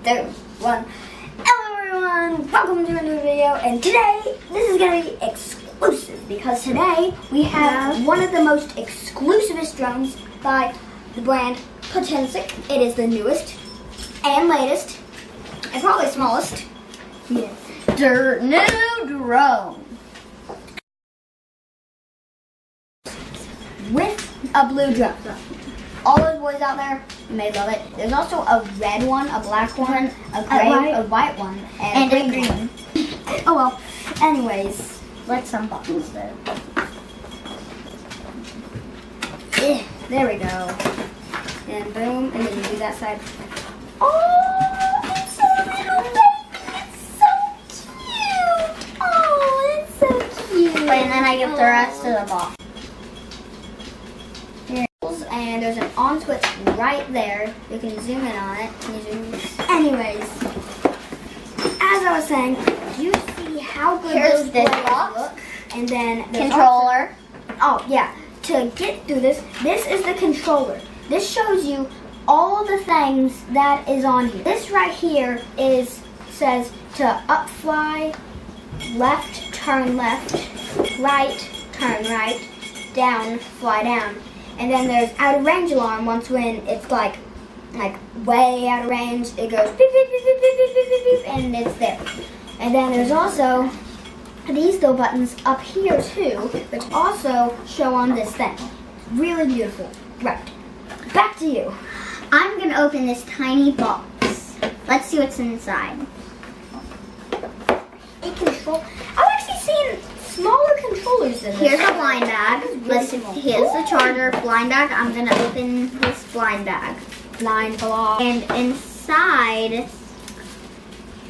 2, 1. Hello everyone, welcome to a new video, and today this is going to be exclusive because today we have one of the most exclusivest drones by the brand Potensic. It is the newest and latest and probably smallest new drone with a blue drone. All those boys out there, you may love it. There's also a red one, a black one, a gray, a white one, and a green one. Oh well, anyways, let's unbox this. There we go. And boom, and then you do that side. Oh, it's so little baby. It's so cute. Oh, it's so cute. And then I get the rest of the box. And there's an on switch right there. You can zoom in on it. Anyways, as I was saying, you see how good those boys look. And then controller. Oh yeah, to get through this is the controller. This shows you all the things that is on here. This right here says to up fly, left turn left, right turn right, down fly down. And then there's out of range alarm. Once when it's like way out of range, it goes beep, beep, beep, beep, beep, beep, beep, beep, and it's there. And then there's also these little buttons up here too, which also show on this thing. Really beautiful. Right. Back to you. I'm gonna open this tiny box. Let's see what's inside. I've actually seen smaller controllers than this. Here's a blind bag. Here's the charger blind bag. I'm gonna open this blind bag. Blind block. And inside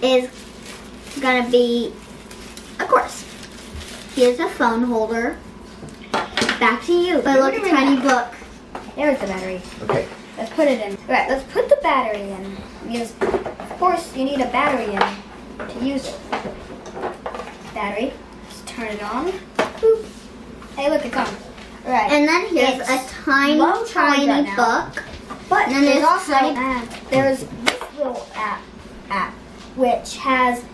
is gonna be, of course, here's a phone holder. Back to you. But look, a tiny book. There's the battery. Okay. Let's put it in. Right, let's put the battery in. Because, of course, you need a battery in to use it. Battery. Turn it on. Boop. Hey, look, it's on. Right. And then here's a tiny book. But and then there's also there's this little app which has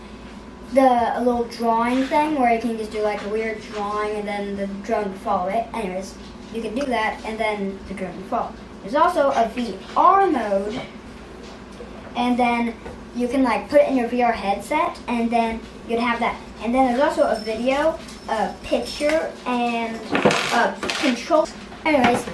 a little drawing thing where you can just do like a weird drawing and then the drone will follow it. Anyways, you can do that and then the drone will follow. There's also a VR mode, and then you can like put it in your VR headset, and then you'd have that. And then there's also a video, a picture, and a control. Anyways,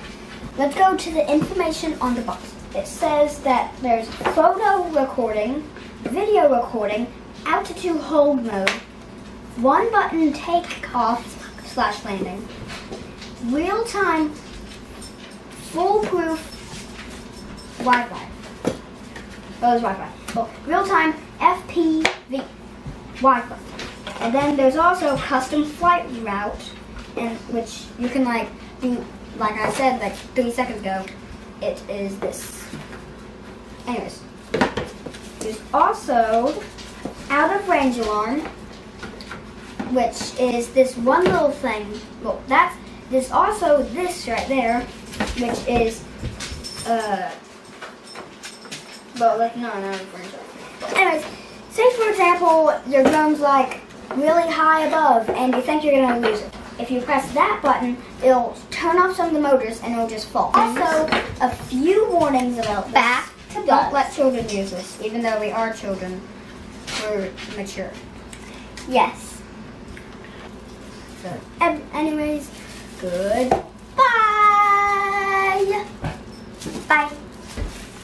let's go to the information on the box. It says that there's photo recording, video recording, altitude hold mode, 1 button take off / landing, real time, foolproof Wi-Fi. Oh, there's Wi-Fi. Well, real time FPV Wi-Fi. And then there's also custom flight route, and which you can like do, like I said like 3 seconds ago. It is this. Anyways, there's also out of range alarm, which is this one little thing. Well, there's also this right there, which is well, like not out of range alarm. Anyways, say for example your drone's like really high above and you think you're going to lose it. If you press that button, it'll turn off some of the motors and it'll just fall. Also, a few warnings about this. Back to Don't bus. let children use this, even though we are children. We're mature. Yes. So, anyways, good